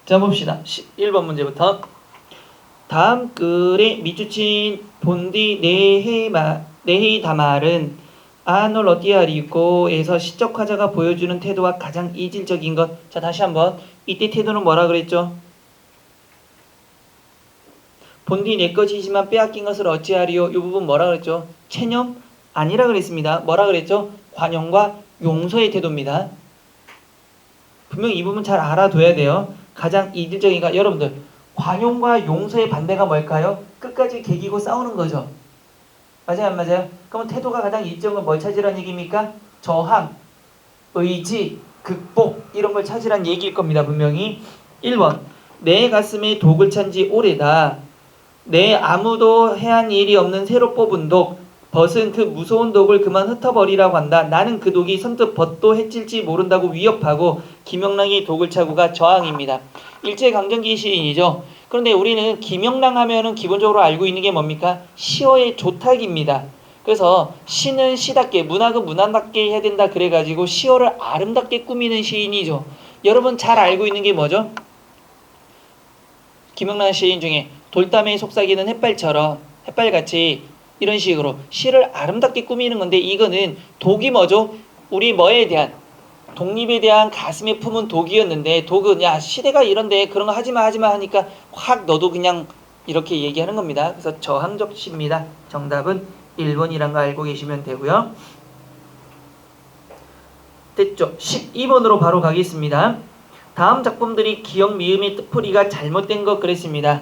자, 봅시다. 1번 문제부터. 다음 글의 미주친 본디 네헤이 다말은 아놀 어디아리고에서 시적 화자가 보여주는 태도와 가장 이질적인 것. 자, 다시 한번. 이때 태도는 뭐라 그랬죠? 본디 내 것이지만 빼앗긴 것을 어찌하리요? 이 부분 뭐라 그랬죠? 체념? 아니라 그랬습니다. 뭐라 그랬죠? 관용과 용서의 태도입니다. 분명히 이 부분 잘 알아둬야 돼요. 가장 이질적인가? 여러분들, 관용과 용서의 반대가 뭘까요? 끝까지 개기고 싸우는 거죠. 맞아요, 안 맞아요? 그러면 태도가 가장 이질적인 건 뭘 찾으라는 얘기입니까? 저항, 의지, 극복 이런 걸 찾으란 얘기일 겁니다. 분명히. 1번. 내 가슴에 독을 찬 지 오래다. 내 아무도 해한 일이 없는 새로 뽑은 독, 벗은 그 무서운 독을 그만 흩어버리라고 한다. 나는 그 독이 선뜻 벗도 해칠지 모른다고 위협하고 김영랑이 독을 차고가 저항입니다. 일제강점기 시인이죠. 그런데 우리는 김영랑 하면은 기본적으로 알고 있는 게 뭡니까? 시어의 조탁입니다. 그래서 시는 시답게, 문학은 문학답게 해야 된다 그래가지고 시어를 아름답게 꾸미는 시인이죠. 여러분 잘 알고 있는 게 뭐죠? 김영란 시인 중에 돌담에 속삭이는 햇발처럼 햇발같이 이런 식으로 시를 아름답게 꾸미는 건데, 이거는 독이 뭐죠? 우리 뭐에 대한, 독립에 대한 가슴에 품은 독이었는데, 독은 야 시대가 이런데 그런 거 하지마 하니까 확 너도 그냥 이렇게 얘기하는 겁니다. 그래서 저항적 시입니다. 정답은 1번이란 거 알고 계시면 되고요. 됐죠? 12번으로 바로 가겠습니다. 다음 작품들이 기역 미음의 뜻풀이가 잘못된 것 그랬습니다.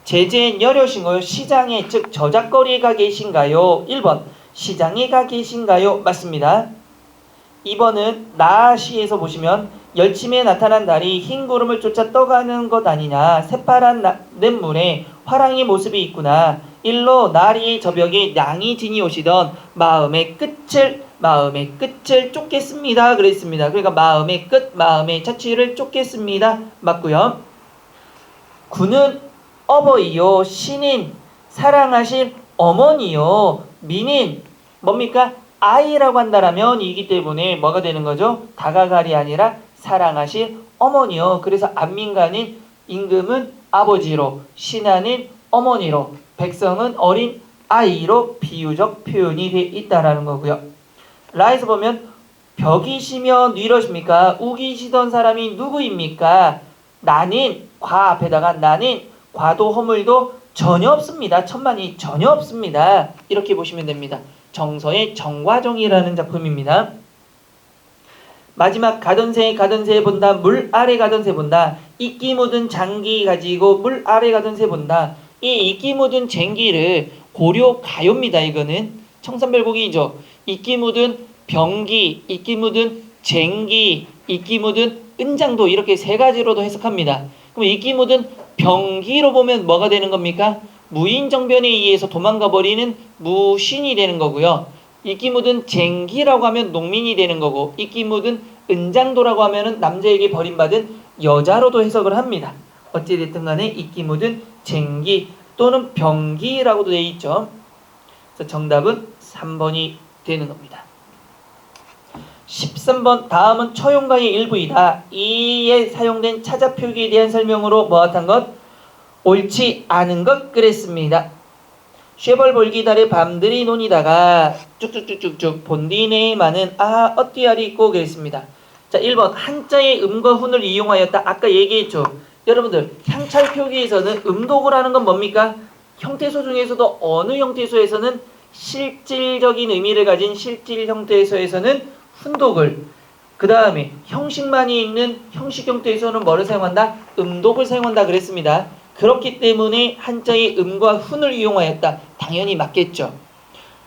제재엔 여려신가요? 시장에, 즉 저작거리에 가 계신가요? 1번 시장에 가 계신가요? 맞습니다. 2번은 나시에서 보시면 열침에 나타난 달이 흰 구름을 쫓아 떠가는 것 아니냐. 새파란 냇물에 화랑의 모습이 있구나. 일로 나리의 저벽에 양이 지니오시던 마음의 끝을 쫓겠습니다. 그랬습니다. 그러니까 마음의 끝, 마음의 자취를 쫓겠습니다. 맞고요. 구는 어버이요, 신인 사랑하실 어머니요, 민인 뭡니까? 아이라고 한다라면 이기 때문에 뭐가 되는 거죠? 다가갈이 아니라 사랑하실 어머니요. 그래서 안민간인 임금은 아버지로, 신하는 어머니로, 백성은 어린 아이로 비유적 표현이 돼 있다라는 거고요. 라에서 보면 벽이시며 뉘러십니까? 우기시던 사람이 누구입니까? 나는 과 앞에다가 나는 과도 허물도 전혀 없습니다. 천만이 전혀 없습니다. 이렇게 보시면 됩니다. 정서의 정과정이라는 작품입니다. 마지막 가던 새 본다. 물 아래 가던 새 본다. 이끼 묻은 장기 가지고 물 아래 가던 새 본다. 이 이끼 묻은 쟁기를 고려 가요입니다. 이거는 청산별곡이죠. 이끼 묻은 병기, 이끼 묻은 쟁기, 이끼 묻은 은장도 이렇게 세 가지로도 해석합니다. 그럼 이끼 묻은 병기로 보면 뭐가 되는 겁니까? 무인정변에 의해서 도망가 버리는 무신이 되는 거고요. 이끼 묻은 쟁기라고 하면 농민이 되는 거고, 이끼 묻은 은장도라고 하면 남자에게 버림받은 여자로도 해석을 합니다. 어찌됐든 간에 이끼 묻은 쟁기 또는 병기라고도 되어 있죠. 그래서 정답은 3번이 되는 겁니다. 13번 다음은 처용가의 일부이다. 이에 사용된 차자 표기에 대한 설명으로 뭐한 것? 옳지 않은 것 그랬습니다. 쉐벌 볼기달의 밤들이 논이다가 쭉쭉쭉쭉쭉 본디네에 많은 어띠알이 있고 그랬습니다. 자, 1번 한자의 음과 훈을 이용하였다. 아까 얘기했죠. 여러분들 향찰 표기에서는 음독을 하는 건 뭡니까? 형태소 중에서도 어느 형태소에서는 실질적인 의미를 가진 실질 형태소에서는 훈독을, 그 다음에 형식만이 있는 형식 형태에서는 뭐를 사용한다? 음독을 사용한다 그랬습니다. 그렇기 때문에 한자의 음과 훈을 이용하였다. 당연히 맞겠죠.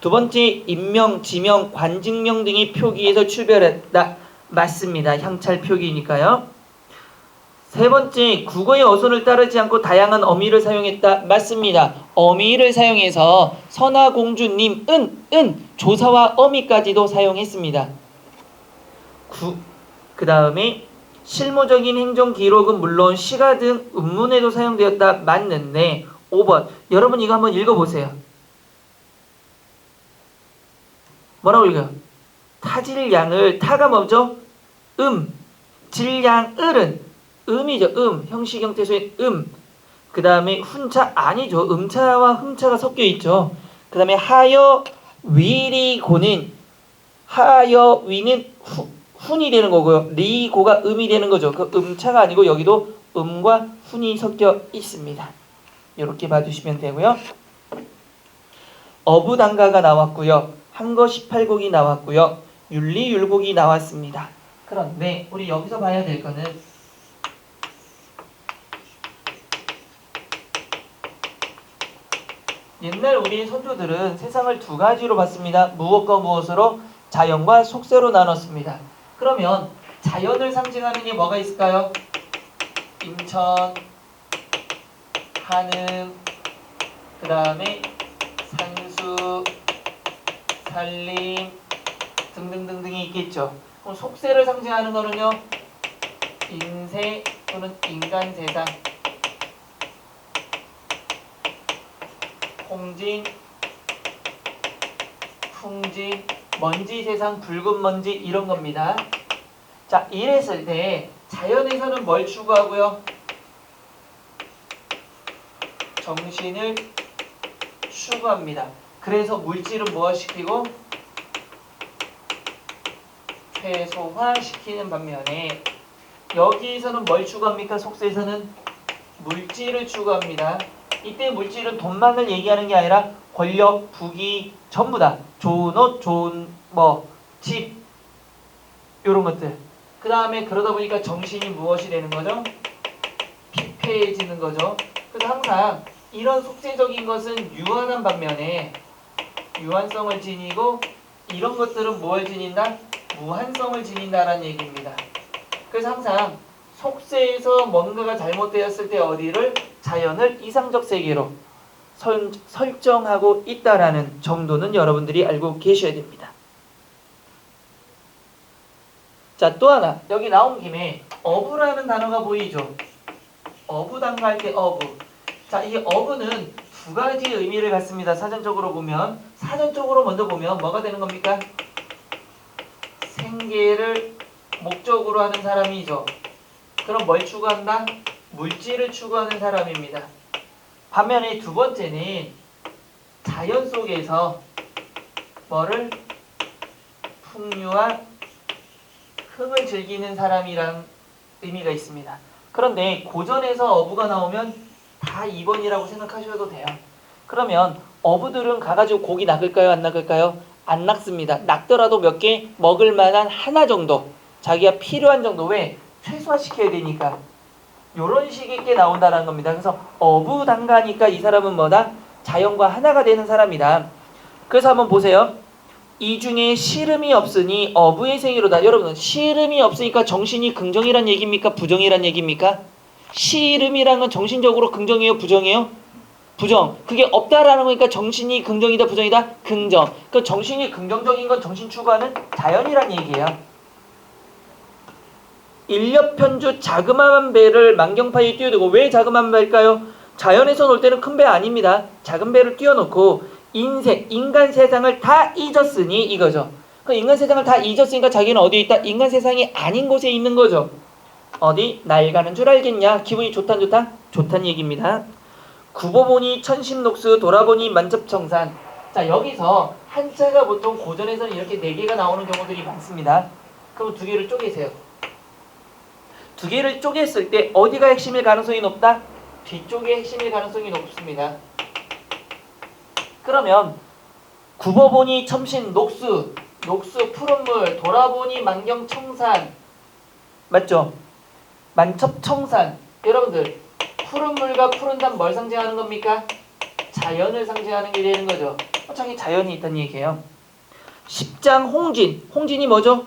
두 번째, 인명, 지명, 관직명 등의 표기에서 출별했다. 맞습니다. 향찰 표기니까요. 세 번째, 국어의 어선을 따르지 않고 다양한 어미를 사용했다. 맞습니다. 어미를 사용해서 선화공주님, 조사와 어미까지도 사용했습니다. 그 다음에 실무적인 행정 기록은 물론 시가 등 음문에도 사용되었다. 맞는데 5번 여러분 이거 한번 읽어보세요. 뭐라고 읽어요? 타질양을, 타가 뭐죠? 질양을은 음이죠. 형식 형태소의 그 다음에 훈차 아니죠. 음차와 흠차가 섞여 있죠. 그 다음에 하여 위리고는 하여 위는 훈이 되는 거고요. 리고가 음이 되는 거죠. 그 음차가 아니고 여기도 음과 훈이 섞여 있습니다. 이렇게 봐주시면 되고요. 어부단가가 나왔고요. 한거 18곡이 나왔고요. 윤리율곡이 나왔습니다. 그런데 우리 여기서 봐야 될 거는 옛날 우리 선조들은 세상을 두 가지로 봤습니다. 무엇과 무엇으로? 자연과 속세로 나눴습니다. 그러면 자연을 상징하는 게 뭐가 있을까요? 인천, 한음, 그 다음에 산수, 산림 등등등등이 있겠죠. 그럼 속세를 상징하는 거는요. 인세 또는 인간 세상, 홍진, 풍진, 먼지 세상, 붉은 먼지 이런 겁니다. 자, 이랬을 때 자연에서는 뭘 추구하고요? 정신을 추구합니다. 그래서 물질은 무엇시키고? 최소화시키는 반면에 여기에서는 뭘 추구합니까? 속세에서는 물질을 추구합니다. 이때 물질은 돈만을 얘기하는 게 아니라 권력, 부귀 전부 다 좋은 옷, 좋은 집 이런 것들. 그 다음에 그러다 보니까 정신이 무엇이 되는 거죠? 피폐해지는 거죠. 그래서 항상 이런 속세적인 것은 유한한 반면에 유한성을 지니고 이런 것들은 뭘 지닌다? 무한성을 지닌다라는 얘기입니다. 그래서 항상 속세에서 뭔가가 잘못되었을 때 어디를? 자연을 이상적 세계로 설정하고 있다라는 정도는 여러분들이 알고 계셔야 됩니다. 자, 또 하나 여기 나온 김에 어부라는 단어가 보이죠? 어부단가 할 때 어부. 자, 이 어부는 두 가지 의미를 갖습니다. 사전적으로 보면. 사전적으로 먼저 보면 뭐가 되는 겁니까? 생계를 목적으로 하는 사람이죠. 그럼 뭘 추구한다? 물질을 추구하는 사람입니다. 반면에 두 번째는 자연 속에서 뭐를? 풍류와 흥을 즐기는 사람이란 의미가 있습니다. 그런데 고전에서 어부가 나오면 다 2번이라고 생각하셔도 돼요. 그러면 어부들은 가가지고 고기 낚을까요? 안 낚을까요? 안 낚습니다. 낚더라도 몇 개 먹을 만한 하나 정도, 자기가 필요한 정도. 왜? 최소화시켜야 되니까. 요런 식의 게 나온다는 겁니다. 그래서 어부단가니까 이 사람은 뭐다? 자연과 하나가 되는 사람이다. 그래서 한번 보세요. 이 중에 씨름이 없으니 어부의 생이로다. 여러분, 씨름이 없으니까 정신이 긍정이란 얘기입니까? 부정이란 얘기입니까? 씨름이란 건 정신적으로 긍정이에요? 부정이에요? 부정. 그게 없다라는 거니까 정신이 긍정이다? 부정이다? 긍정. 그 정신이 긍정적인 건 정신 추구하는 자연이란 얘기예요. 일렵편주 자그마한 배를 만경파에 띄워두고. 왜 자그마한 배일까요? 자연에서 놀 때는 큰 배 아닙니다. 작은 배를 띄워놓고 인간 세상을 다 잊었으니 이거죠. 그 인간 세상을 다 잊었으니까 자기는 어디에 있다? 인간 세상이 아닌 곳에 있는 거죠. 어디? 날 가는 줄 알겠냐? 기분이 좋단 좋다? 좋단 얘기입니다. 굽어보니 천심녹수 돌아보니 만첩청산. 자, 여기서 한자가 보통 고전에서는 이렇게 4개가 나오는 경우들이 많습니다. 그럼 2개를 쪼개세요. 2개를 쪼갰을 때 어디가 핵심일 가능성이 높다? 뒤쪽에 핵심일 가능성이 높습니다. 그러면 굽어보니 첨신 녹수, 녹수 푸른 물, 돌아보니 만경청산. 맞죠? 만첩청산. 여러분들, 푸른 물과 푸른 담 뭘 상징하는 겁니까? 자연을 상징하는 게 되는 거죠. 저기 자연이 있다는 얘기예요. 십장 홍진. 홍진이 뭐죠?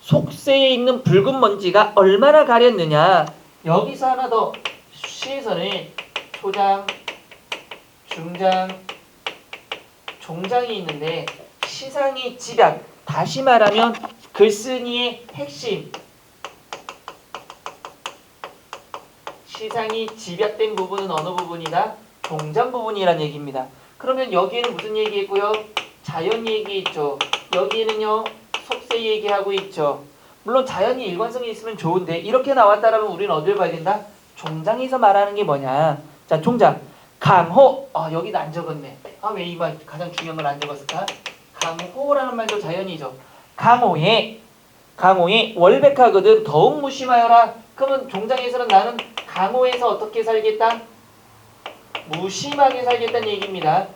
속세에 있는 붉은 먼지가 얼마나 가렸느냐. 여기서 하나 더. 시에서는 초장, 중장, 종장이 있는데 시상이 집약. 다시 말하면 글쓴이의 핵심. 시상이 집약된 부분은 어느 부분이다? 종장 부분이란 얘기입니다. 그러면 여기에는 무슨 얘기했고요? 자연 얘기했죠. 여기에는요 속세 얘기하고 있죠. 물론 자연이 일관성이 있으면 좋은데 이렇게 나왔다라면 우리는 어딜 봐야 된다? 종장에서 말하는 게 뭐냐? 자, 종장. 강호. 여기도 안 적었네. 왜 이 말 가장 중요한 걸 안 적었을까? 강호라는 말도 자연이죠. 강호에 월백하거든 더욱 무심하여라. 그러면 종장에서는 나는 강호에서 어떻게 살겠다? 무심하게 살겠다는 얘기입니다.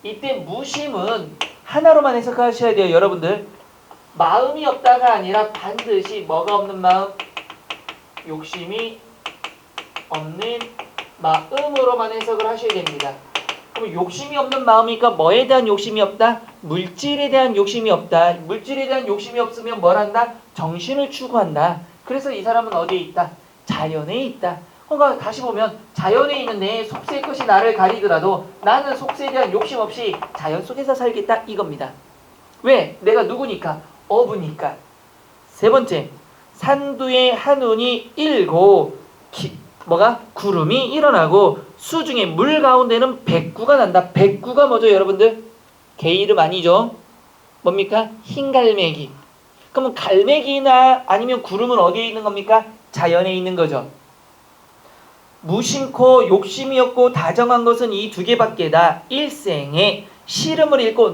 이때 무심은 하나로만 해석하셔야 돼요, 여러분들. 마음이 없다가 아니라 반드시 뭐가 없는 마음? 욕심이 없는 마음으로만 해석을 하셔야 됩니다. 그럼 욕심이 없는 마음이니까 뭐에 대한 욕심이 없다? 물질에 대한 욕심이 없다. 물질에 대한 욕심이 없으면 뭘 한다? 정신을 추구한다. 그래서 이 사람은 어디에 있다? 자연에 있다. 그러니까 다시 보면 자연에 있는 내 속세의 것이 나를 가리더라도 나는 속세에 대한 욕심 없이 자연 속에서 살겠다 이겁니다. 왜? 내가 누구니까? 어부니까. 세 번째, 산두에 한운이 일고 구름이 일어나고 수중에 물 가운데는 백구가 난다. 백구가 뭐죠, 여러분들? 개 이름 아니죠? 뭡니까? 흰 갈매기. 그러면 갈매기나 아니면 구름은 어디에 있는 겁니까? 자연에 있는 거죠. 무심코 욕심이 없고 다정한 것은 이 두 개밖에다. 일생에 시름을 읽고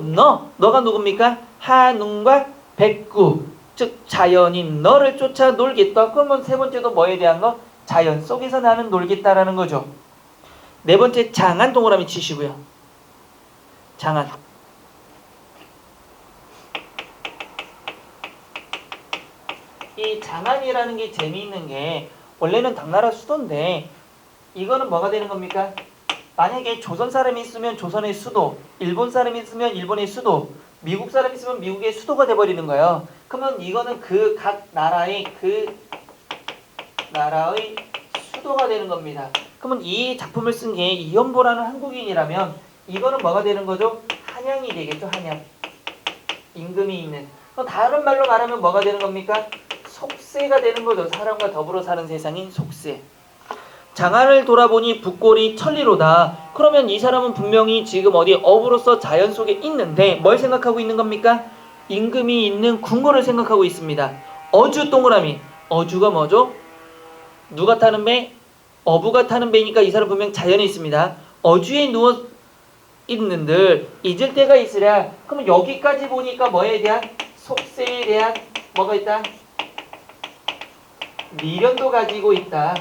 너가 누굽니까? 한운과 백구, 즉 자연인 너를 쫓아 놀겠다. 그러면 세 번째도 뭐에 대한 거? 자연 속에서 나는 놀겠다라는 거죠. 네 번째, 장안 동그라미 치시고요. 장안. 이 장안이라는 게 재미있는 게 원래는 당나라 수도인데 이거는 뭐가 되는 겁니까? 만약에 조선 사람이 있으면 조선의 수도, 일본 사람이 있으면 일본의 수도, 미국 사람이 있으면 미국의 수도가 돼버리는 거예요. 그러면 이거는 그 각 나라의 수도가 되는 겁니다. 그러면 이 작품을 쓴 게 이연보라는 한국인이라면 이거는 뭐가 되는 거죠? 한양이 되겠죠. 한양. 임금이 있는. 그럼 다른 말로 말하면 뭐가 되는 겁니까? 속세가 되는 거죠. 사람과 더불어 사는 세상인 속세. 장안을 돌아보니 북골이 천리로다. 그러면 이 사람은 분명히 지금 어디 어부로서 자연 속에 있는데 뭘 생각하고 있는 겁니까? 임금이 있는 궁궐을 생각하고 있습니다. 어주 동그라미. 어주가 뭐죠? 누가 타는 배? 어부가 타는 배니까 이 사람 분명 자연에 있습니다. 어주에 누워 있는들 잊을 때가 있으랴. 그러면 여기까지 보니까 뭐에 대한? 속세에 대한 뭐가 있다? 미련도 가지고 있다.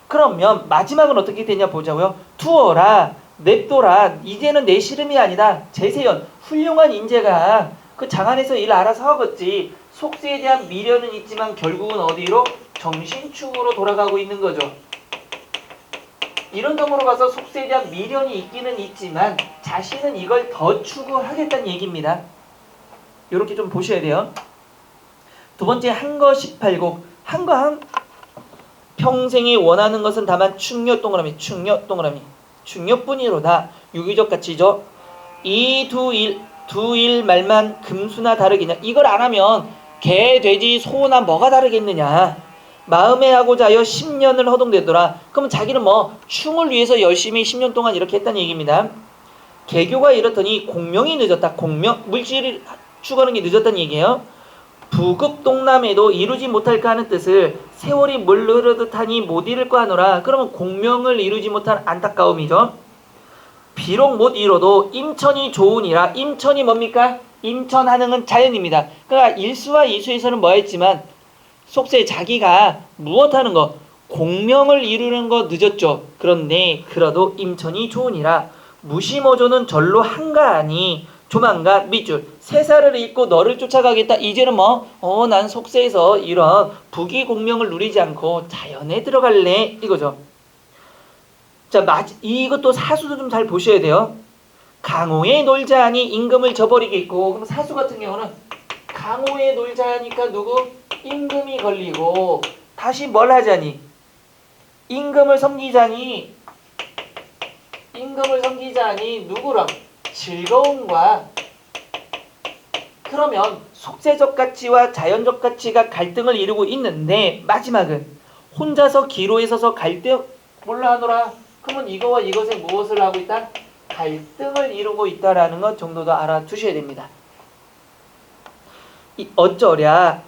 그러면 마지막은 어떻게 되냐 보자고요. 두어라, 냅둬라. 이제는 내 시름이 아니다. 제세연, 훌륭한 인재가 그 장안에서 일 알아서 하겠지. 속세에 대한 미련은 있지만 결국은 어디로? 정신축으로 돌아가고 있는 거죠. 이런 점으로 봐서 속세에 대한 미련이 있기는 있지만 자신은 이걸 더 추구하겠다는 얘기입니다. 이렇게 좀 보셔야 돼요. 두 번째, 한거 18곡. 한거 평생에 원하는 것은 다만 충녀 동그라미, 충녀 동그라미, 충녀뿐이로다. 유기적 가치죠. 이 두 일 말만 금수나 다르겠냐. 이걸 안 하면 개, 돼지, 소나 뭐가 다르겠느냐. 마음에 하고자 하여 10년을 허동되더라. 그러면 자기는 충을 위해서 열심히 10년 동안 이렇게 했다는 얘기입니다. 개교가 이렇더니 공명이 늦었다. 공명, 물질을 추구하는 게 늦었다는 얘기예요. 부급동남에도 이루지 못할까 하는 뜻을 세월이 물 흐르듯 하니 못 이룰까 하노라. 그러면 공명을 이루지 못한 안타까움이죠. 비록 못 이뤄도 임천이 좋으니라. 임천이 뭡니까? 임천하능은 자연입니다. 그러니까 일수와 이수에서는 뭐했지만 속세 자기가 무엇하는 거? 공명을 이루는 거 늦었죠. 그런데 그래도 임천이 좋으니라. 무심어조는 절로 한가하니 조만간 밑줄 세살을 잊고 너를 쫓아가겠다. 이제는 난 속세에서 이런 부귀공명을 누리지 않고 자연에 들어갈래 이거죠. 자, 이것도 사수도 좀 잘 보셔야 돼요. 강호에 놀자 하니 임금을 저버리겠고. 그럼 사수 같은 경우는 강호에 놀자 하니까 누구? 임금이 걸리고. 다시 뭘 하자니? 임금을 섬기자니 누구랑? 즐거움과. 그러면 속세적 가치와 자연적 가치가 갈등을 이루고 있는데 마지막은 혼자서 기로에 서서 갈등 몰라 하노라. 그러면 이거와 이것에 무엇을 하고 있다? 갈등을 이루고 있다라는 것 정도도 알아두셔야 됩니다. 어쩌랴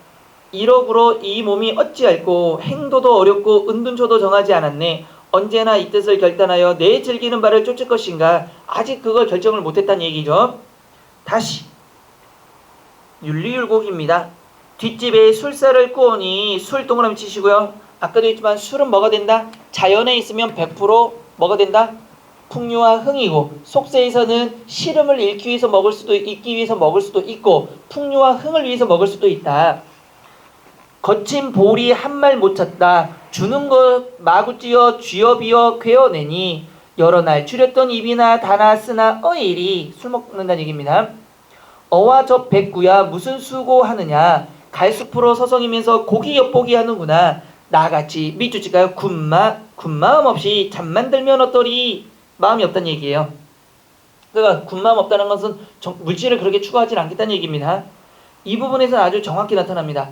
이러므로 이 몸이 어찌할꼬 행도도 어렵고 은둔초도 정하지 않았네. 언제나 이 뜻을 결단하여 내 즐기는 바를 쫓을 것인가. 아직 그걸 결정을 못했다는 얘기죠. 다시 윤리율곡입니다. 뒷집에 술사를 꾸오니 술 동그라미 치시고요. 아까도 했지만 술은 뭐가 된다? 자연에 있으면 100% 뭐가 된다? 풍류와 흥이고, 속세에서는 시름을 잃기 위해서 먹을 수도 잊기 위해서 먹을 수도 있고, 풍류와 흥을 위해서 먹을 수도 있다. 거친 볼이 한 말 못 쳤다. 주는 것 마구 찌어 쥐어비어 괴어내니 여러 날 줄였던 입이나 다나 쓰나 어일이 술 먹는다는 얘기입니다. 어와 저 백구야 무슨 수고하느냐. 갈수프로 서성이면서 고기 엿보기 하는구나. 나같이 밑줄칠까요? 군마음 없이 잠만 들면 어떠리. 마음이 없다는 얘기예요. 그러니까 군마음 없다는 것은 물질을 그렇게 추구하지 않겠다는 얘기입니다. 이 부분에서 아주 정확히 나타납니다.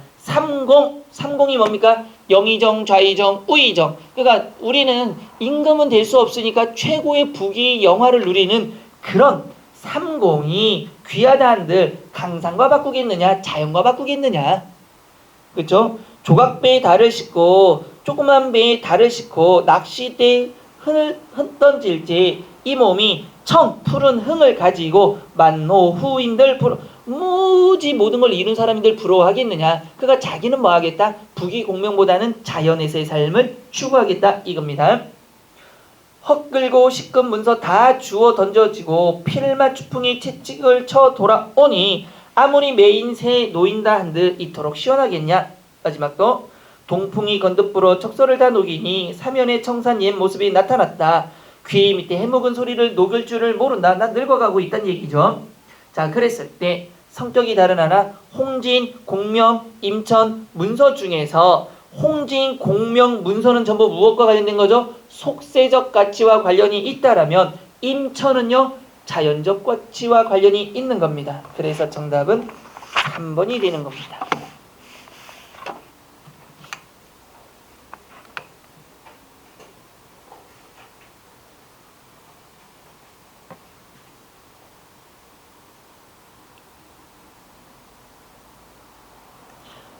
삼공이 뭡니까? 영의정, 좌의정, 우의정. 그러니까 우리는 임금은 될 수 없으니까 최고의 부귀 영화를 누리는 그런 삼공이 귀하다 한들 강산과 바꾸겠느냐, 자연과 바꾸겠느냐. 그렇죠? 조각배에 달을 싣고 조그만 배에 달을 싣고 낚싯대에 흔 던질지 이 몸이 푸른 흥을 가지고 만노 후인들 무지 모든 걸 이룬 사람들 부러워하겠느냐. 그가 자기는 뭐 하겠다? 부귀 공명보다는 자연에서의 삶을 추구하겠다 이겁니다. 헛글고 시급 문서 다 주워 던져지고 필마 추풍이 채찍을 쳐 돌아오니 아무리 매인 새 놓인다 한들 이토록 시원하겠냐. 마지막도 동풍이 건듯 불어 척소를 다 녹이니 사면의 청산 옛 모습이 나타났다. 귀 밑에 해묵은 소리를 녹일 줄을 모른다. 난 늙어가고 있다는 얘기죠. 자, 그랬을 때 성격이 다른 하나 홍진, 공명, 임천, 문서 중에서 홍진, 공명, 문서는 전부 무엇과 관련된 거죠? 속세적 가치와 관련이 있다라면 임천은요 자연적 가치와 관련이 있는 겁니다. 그래서 정답은 3번이 되는 겁니다.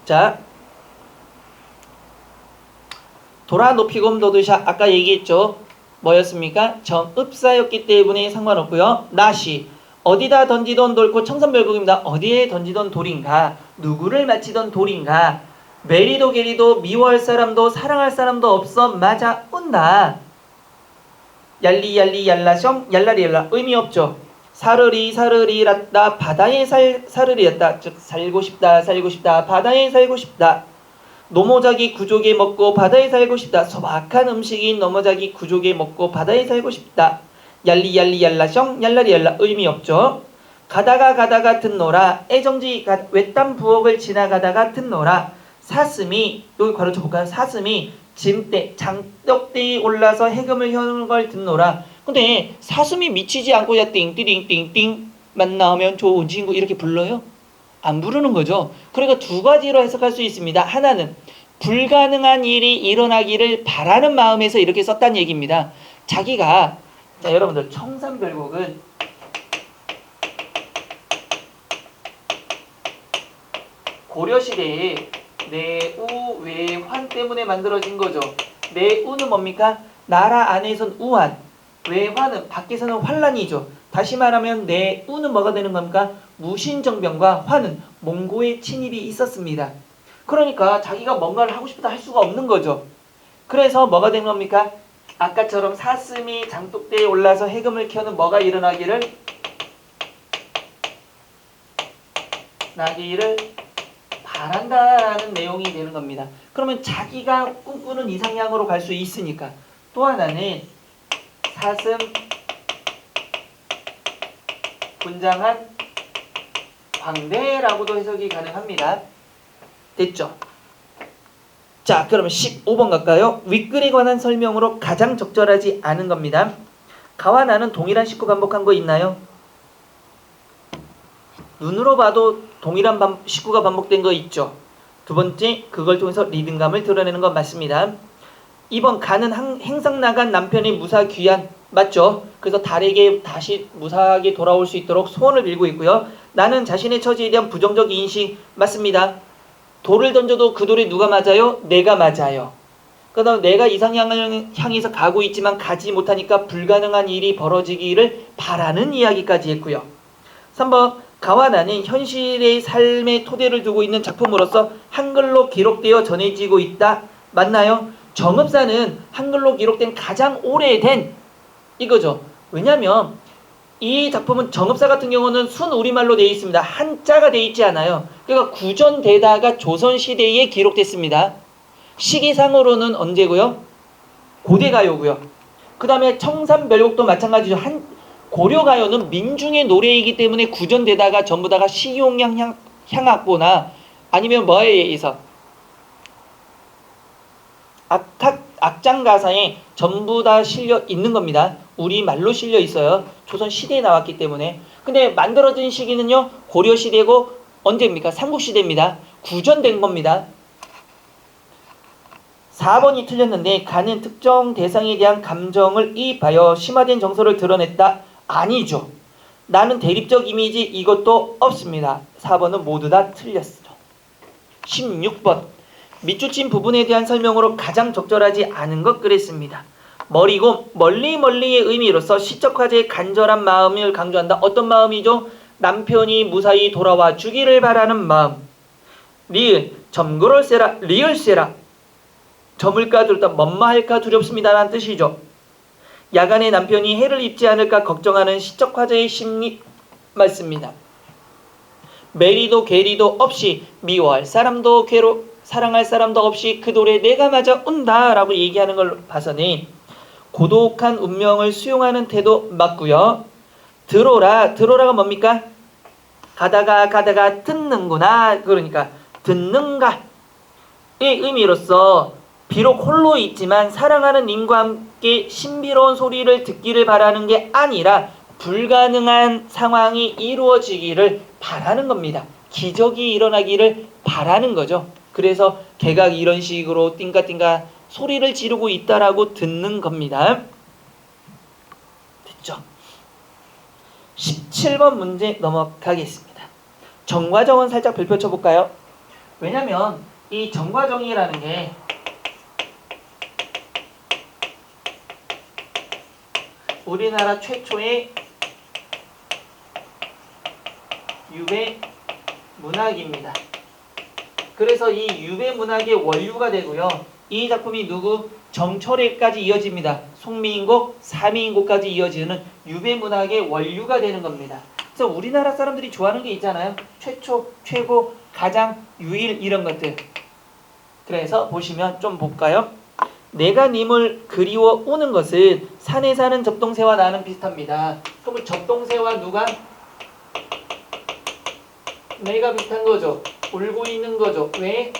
자, 도라 높이곰 도드샷 아까 얘기했죠. 뭐였습니까? 정읍사였기 때문에 상관없고요. 나시 어디다 던지던 돌고 청산별곡입니다. 어디에 던지던 돌인가? 누구를 마치던 돌인가? 메리도 게리도 미워할 사람도 사랑할 사람도 없어 맞아 운다. 얄리 얄라셩 얄라리 얄라 의미 없죠. 사르리 랐다 바다에 사르리였다. 즉 살고 싶다 바다에 살고 싶다. 노모자기 구조개 먹고 바다에 살고 싶다. 소박한 음식인 노모자기 구조개 먹고 바다에 살고 싶다. 얄리 얄라셩 얄라리 얄라 의미 없죠. 가다가 듣노라 애정지 외딴 부엌을 지나가다가 듣노라. 사슴이 여기 괄호 쳐볼까요? 사슴이 짐대 장독대에 올라서 해금을 혀는 걸 듣노라. 근데 사슴이 미치지 않고 야 띵띠링띵띵만 나오면 좋은 친구 이렇게 불러요? 안 부르는 거죠. 그러니까 두 가지로 해석할 수 있습니다. 하나는 불가능한 일이 일어나기를 바라는 마음에서 이렇게 썼다는 얘기입니다. 자기가 자 여러분들 청산별곡은 고려시대에 내우 외환 때문에 만들어진 거죠. 내우는 뭡니까? 나라 안에선 우환, 외환은 밖에서는 환란이죠. 다시 말하면 내우는 뭐가 되는 겁니까? 무신정병과 환은 몽고의 침입이 있었습니다. 그러니까 자기가 뭔가를 하고 싶다 할 수가 없는 거죠. 그래서 뭐가 된 겁니까? 아까처럼 사슴이 장독대에 올라서 해금을 켜는 뭐가 일어나기를 바란다라는 내용이 되는 겁니다. 그러면 자기가 꿈꾸는 이상향으로 갈 수 있으니까. 또 하나는 사슴 분장한 광대라고도 해석이 가능합니다. 됐죠? 자, 그러면 15번 갈까요? 윗글에 관한 설명으로 가장 적절하지 않은 겁니다. 가와 나는 동일한 식구 반복한 거 있나요? 눈으로 봐도 동일한 식구가 반복된 거 있죠. 두 번째, 그걸 통해서 리듬감을 드러내는 건 맞습니다. 2번, 가는 행상 나간 남편의 무사 귀환 맞죠? 그래서 달에게 다시 무사하게 돌아올 수 있도록 소원을 빌고 있고요. 나는 자신의 처지에 대한 부정적 인식 맞습니다. 돌을 던져도 그 돌에 누가 맞아요? 내가 맞아요. 그 다음 내가 이상향을 향해서 가고 있지만 가지 못하니까 불가능한 일이 벌어지기를 바라는 이야기까지 했고요. 3번 가와 나는 현실의 삶의 토대를 두고 있는 작품으로서 한글로 기록되어 전해지고 있다. 맞나요? 정읍사는 한글로 기록된 가장 오래된 이거죠. 왜냐하면 이 작품은 정읍사 같은 경우는 순우리말로 되어 있습니다. 한자가 되어 있지 않아요. 그러니까 구전되다가 조선시대에 기록됐습니다. 시기상으로는 언제고요? 고대가요고요. 그 다음에 청산별곡도 마찬가지죠. 고려가요는 민중의 노래이기 때문에 구전되다가 전부 다가 시용량 향악보나 아니면 뭐에 의해서 악장가사에 전부 다 실려 있는 겁니다. 우리말로 실려 있어요. 조선시대에 나왔기 때문에. 근데 만들어진 시기는요. 고려시대고 언제입니까? 삼국시대입니다. 구전된 겁니다. 4번이 틀렸는데 가는 특정 대상에 대한 감정을 이입하여 심화된 정서를 드러냈다. 아니죠. 나는 대립적 이미지 이것도 없습니다. 4번은 모두 다 틀렸어. 16번 밑줄 친 부분에 대한 설명으로 가장 적절하지 않은 것 그랬습니다. 멀리고 멀리의 의미로서 시적 화제의 간절한 마음을 강조한다. 어떤 마음이죠? 남편이 무사히 돌아와 주기를 바라는 마음. 리을 점그럴세라 리을세라 저물까 두렵다 뭔마할까 두렵습니다라는 뜻이죠. 야간에 남편이 해를 입지 않을까 걱정하는 시적 화제의 심리 맞습니다. 메리도 게리도 없이 미워할 사람도 사랑할 사람도 없이 그 돌에 내가 맞아 온다 라고 얘기하는 걸 봐서는 고독한 운명을 수용하는 태도 맞고요. 들어라가 뭡니까? 가다가 듣는구나. 그러니까 듣는가의 의미로서 비록 홀로 있지만 사랑하는 님과 함께 신비로운 소리를 듣기를 바라는 게 아니라 불가능한 상황이 이루어지기를 바라는 겁니다. 기적이 일어나기를 바라는 거죠. 그래서 걔가 이런 식으로 띵가띵가 소리를 지르고 있다라고 듣는 겁니다. 됐죠? 17번 문제 넘어가겠습니다. 정과정은 살짝 별표 쳐볼까요? 왜냐면 이 정과정이라는 게 우리나라 최초의 유배 문학입니다. 그래서 이 유배 문학의 원류가 되고요. 이 작품이 누구? 정철회까지 이어집니다. 송미인곡, 사미인곡까지 이어지는 유배 문학의 원류가 되는 겁니다. 그래서 우리나라 사람들이 좋아하는 게 있잖아요. 최초, 최고, 가장, 유일 이런 것들. 그래서 보시면 좀 볼까요? 내가 님을 그리워 오는 것은 산에 사는 접동새와 나는 비슷합니다. 그러면 접동새와 누가? 내가 비슷한 거죠. 울고 있는 거죠. 왜?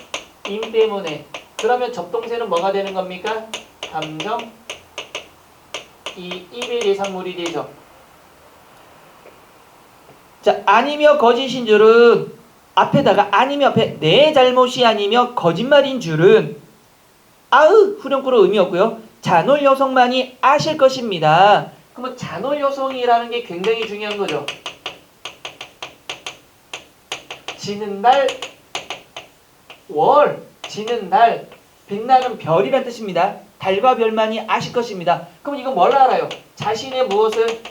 임 때문에. 그러면 접동새는 뭐가 되는 겁니까? 감정, 이 입의 대상물이 되죠. 자, 아니며 거짓인 줄은 앞에다가 아니며 앞에 내 잘못이 아니며 거짓말인 줄은 후렴구로 의미 없고요. 잔홀 여성만이 아실 것입니다. 그러면 잔홀 여성이라는 게 굉장히 중요한 거죠. 지는 날, 월, 지는 날, 빛나는 별이란 뜻입니다. 달과 별만이 아실 것입니다. 그럼 이거 뭘 알아요? 자신의 무엇을?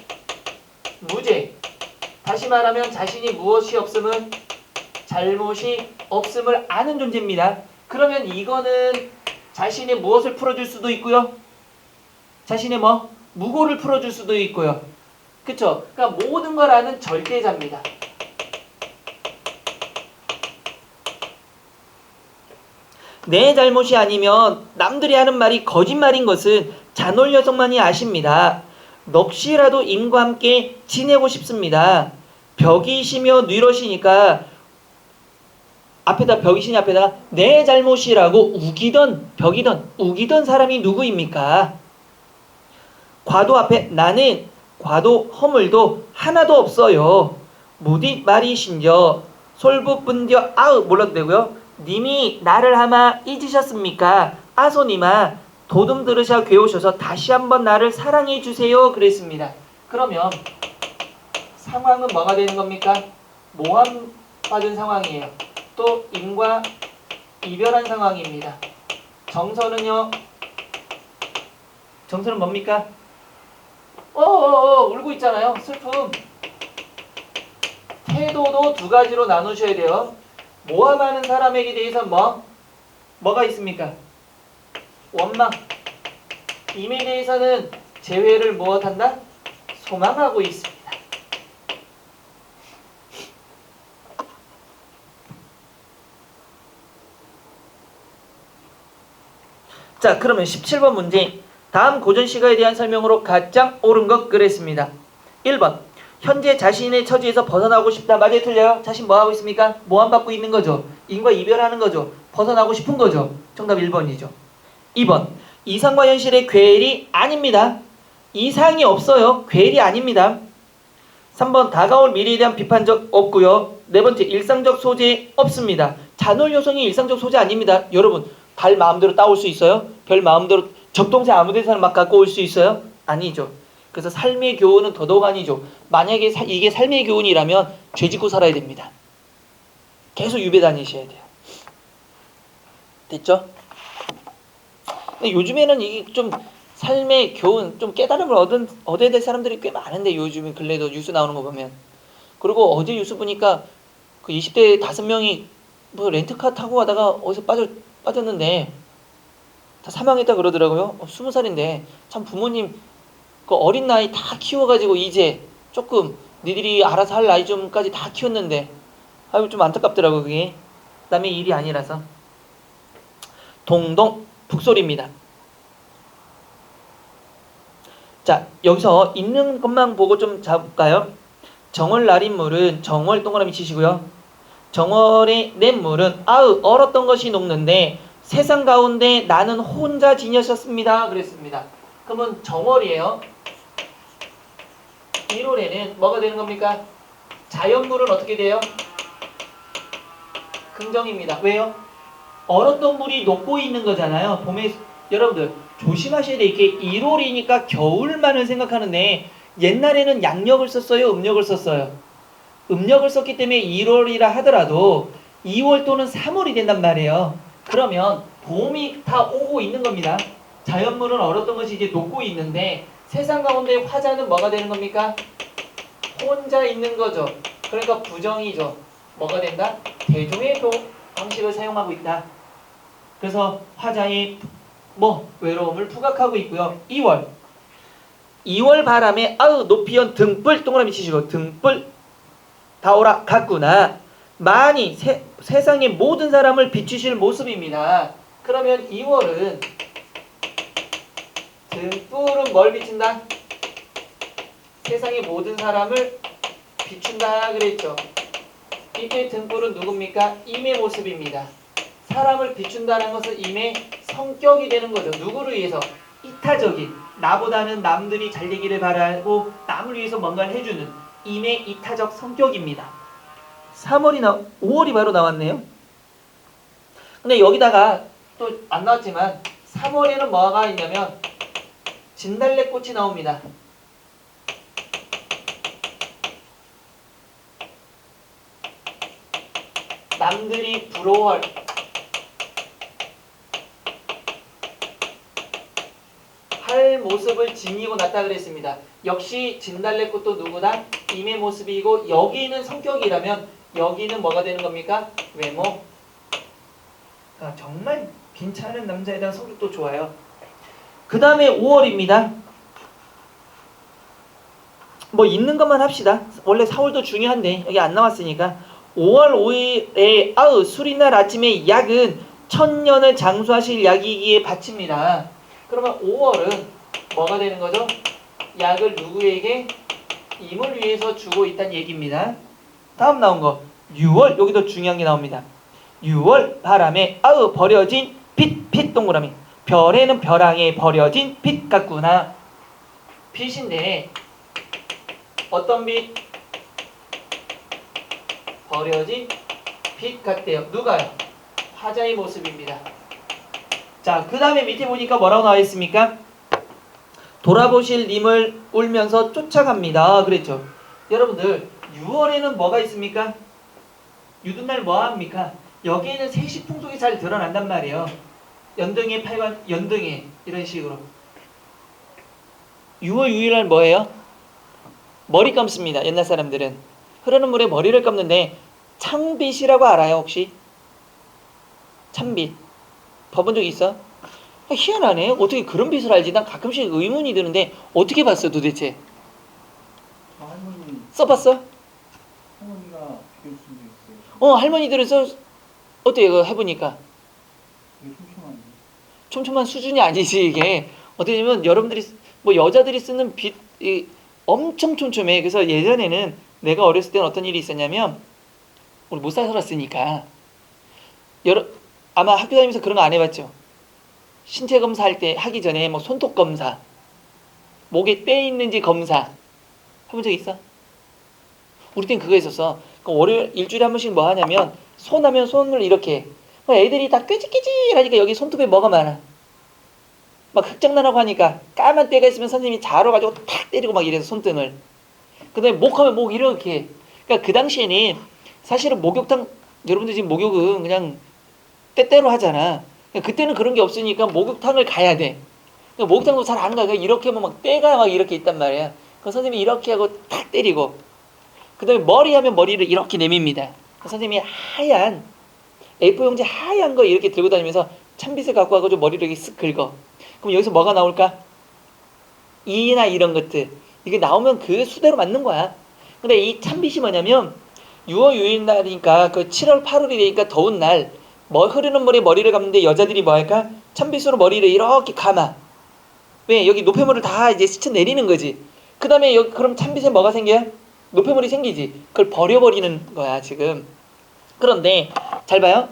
무죄. 다시 말하면 자신이 무엇이 없음은 잘못이 없음을 아는 존재입니다. 그러면 이거는 자신의 무엇을 풀어줄 수도 있고요. 자신의 무고를 풀어줄 수도 있고요. 그쵸? 그러니까 모든 걸 아는 절대자입니다. 내 잘못이 아니면 남들이 하는 말이 거짓말인 것은 잔홀 여성만이 아십니다. 넋이라도 임과 함께 지내고 싶습니다. 벽이시며 뉘러시니까 앞에다 벽이시니 앞에다가 내 잘못이라고 우기던 사람이 누구입니까? 과도 앞에 나는 과도 허물도 하나도 없어요. 무디 말이신저 솔부분디어 몰라도 되고요. 님이 나를 아마 잊으셨습니까? 아소님아 도둠 들으셔 괴우셔서 다시 한번 나를 사랑해 주세요. 그랬습니다. 그러면 상황은 뭐가 되는 겁니까? 모함받은 상황이에요. 또 임과 이별한 상황입니다. 정서는요. 정서는 뭡니까? 울고 있잖아요. 슬픔. 태도도 두 가지로 나누셔야 돼요. 모함하는 사람에게 대해서 뭐가 있습니까? 원망. 임에 대해서는 재회를 무엇한다? 소망하고 있습니다. 자, 그러면 17번 문제. 다음 고전시가에 대한 설명으로 가장 옳은 것 그랬습니다. 1번. 현재 자신의 처지에서 벗어나고 싶다. 맞아요, 틀려요? 자신 뭐 하고 있습니까? 모함받고 있는 거죠. 인과 이별하는 거죠. 벗어나고 싶은 거죠. 정답 1번이죠. 2번. 이상과 현실의 괴리 아닙니다. 이상이 없어요. 괴리 아닙니다. 3번. 다가올 미래에 대한 비판적 없고요. 네 번째. 일상적 소재 없습니다. 잔홀 요성이 일상적 소재 아닙니다. 여러분, 달 마음대로 따올 수 있어요? 별 마음대로 적동생 아무 데서나 막 갖고 올 수 있어요? 아니죠. 그래서 삶의 교훈은 더더욱 아니죠. 만약에 이게 삶의 교훈이라면 죄 짓고 살아야 됩니다. 계속 유배 다니셔야 돼요. 됐죠? 근데 요즘에는 이게 좀 삶의 교훈, 좀 깨달음을 얻어야 될 사람들이 꽤 많은데, 요즘에 근래도 뉴스 나오는 거 보면. 그리고 어제 뉴스 보니까 그 20대 5명이 뭐 렌트카 타고 가다가 어디서 빠졌는데 다 사망했다 그러더라고요. 20살인데 참 부모님 그 어린 나이 다 키워가지고 이제 조금 니들이 알아서 할 나이 좀까지 다 키웠는데 아유 좀 안타깝더라고요. 그게 남의 일이 아니라서. 동동 북소리입니다. 자, 여기서 있는 것만 보고 좀 잡을까요? 정월 날인물은 정월 동그라미 치시고요. 정월의 냇물은 얼었던 것이 녹는데 세상 가운데 나는 혼자 지내셨습니다. 그랬습니다. 그러면 정월이에요. 1월에는 뭐가 되는 겁니까? 자연물은 어떻게 돼요? 긍정입니다. 왜요? 얼었던 물이 녹고 있는 거잖아요. 봄에 여러분들 조심하셔야 돼. 이게 1월이니까 겨울만을 생각하는데 옛날에는 양력을 썼어요? 음력을 썼어요? 음력을 썼기 때문에 1월이라 하더라도 2월 또는 3월이 된단 말이에요. 그러면 봄이 다 오고 있는 겁니다. 자연물은 얼었던 것이 이제 녹고 있는데 세상 가운데 화자는 뭐가 되는 겁니까? 혼자 있는 거죠. 그러니까 부정이죠. 뭐가 된다? 대종의 방식을 사용하고 있다. 그래서 화자의 외로움을 부각하고 있고요. 2월 바람에 높이 연 등불 동그라미 치시고 등불 다오라 갔구나. 많이 세상의 모든 사람을 비추실 모습입니다. 그러면 2월은 등불은 뭘 비춘다? 세상의 모든 사람을 비춘다 그랬죠. 이때 등불은 누굽니까? 임의 모습입니다. 사람을 비춘다는 것은 임의 성격이 되는 거죠. 누구를 위해서? 이타적인, 나보다는 남들이 잘 되기를 바라고 남을 위해서 뭔가를 해주는 임의 이타적 성격입니다. 5월이 바로 나왔네요. 근데 여기다가 또 안 나왔지만 3월에는 뭐가 있냐면 진달래꽃이 나옵니다. 남들이 부러워할 모습을 지니고 났다 그랬습니다. 역시 진달래꽃도 누구다? 임의 모습이고 여기는 성격이라면 여기는 뭐가 되는 겁니까? 외모. 정말 괜찮은 남자에 대한 성격도 좋아요. 그 다음에 5월입니다. 있는 것만 합시다. 원래 4월도 중요한데 여기 안 나왔으니까 5월 5일에 수리날 아침에 약은 천년을 장수하실 약이기에 바칩니다. 그러면 5월은 뭐가 되는 거죠? 약을 누구에게? 임을 위해서 주고 있다는 얘기입니다. 다음 나온 거 6월 여기도 중요한 게 나옵니다. 6월 바람에 버려진 빛 동그라미. 별에는 벼랑에 버려진 빛 같구나. 빛인데 어떤 빛? 버려진 빛 같대요. 누가요? 화자의 모습입니다. 자, 그 다음에 밑에 보니까 뭐라고 나와 있습니까? 돌아보실 님을 울면서 쫓아갑니다. 그랬죠. 여러분들 6월에는 뭐가 있습니까? 유둔날 뭐 합니까? 여기에는 세시 풍속이 잘 드러난단 말이에요. 연등에 8관, 연등에 이런 식으로. 6월 6일날 뭐예요? 머리 감습니다. 옛날 사람들은. 흐르는 물에 머리를 감는데 창빗이라고 알아요 혹시? 찬빗. 봐본 적 있어? 희한하네. 어떻게 그런 빛을 알지? 난 가끔씩 의문이 드는데 어떻게 봤어 도대체? 할머니, 써봤어? 할머니가 비교 쓴 적 있어요. 할머니들은 어때요? 이거 해보니까. 이게 촘촘한데. 촘촘한 수준이 아니지 이게. 어떻게 보면 여러분들이 뭐 여자들이 쓰는 빛이 엄청 촘촘해. 그래서 예전에는 내가 어렸을 때는 어떤 일이 있었냐면 우리 못 살았으니까 아마 학교 다니면서 그런 거 안 해봤죠? 신체 검사할 때 하기 전에 뭐 손톱 검사, 목에 때 있는지 검사 해본 적 있어? 우리 땐 그거 있었어. 월요일 일주일에 한 번씩 뭐 하냐면 손 하면 손을 이렇게 애들이 다 꾀지깨지하니까 여기 손톱에 뭐가 많아. 막 흑장난하고 하니까 까만 때가 있으면 선생님이 자로 가지고 탁 때리고 막 이래서 손등을. 그 다음에 목하면 목 이렇게. 그러니까 그 당시에는 사실은 목욕탕 여러분들 지금 목욕은 그냥 때때로 하잖아. 그때는 그런 게 없으니까 목욕탕을 가야 돼. 목욕탕도 잘 안 가. 이렇게 하면 막 때가 막 이렇게 있단 말이야. 그 선생님이 이렇게 하고 탁 때리고. 그 다음에 머리 하면 머리를 이렇게 내밉니다. 선생님이 하얀 A4 용지 하얀 거 이렇게 들고 다니면서 찬빗을 갖고 와가지고 머리를 이렇게 쓱 긁어. 그럼 여기서 뭐가 나올까? 이나 이런 것들. 이게 나오면 그 수대로 맞는 거야. 근데 이 찬빗이 뭐냐면 6월 6일 날이니까 그 7월 8월이 되니까 더운 날 흐르는 물에 머리를 감는데 여자들이 뭐 할까? 찬빗으로 머리를 이렇게 감아. 왜? 여기 노폐물을 다 이제 스쳐 내리는 거지. 그 다음에 여기 그럼 찬빗에 뭐가 생겨요? 노폐물이 생기지. 그걸 버려버리는 거야 지금. 그런데 잘 봐요.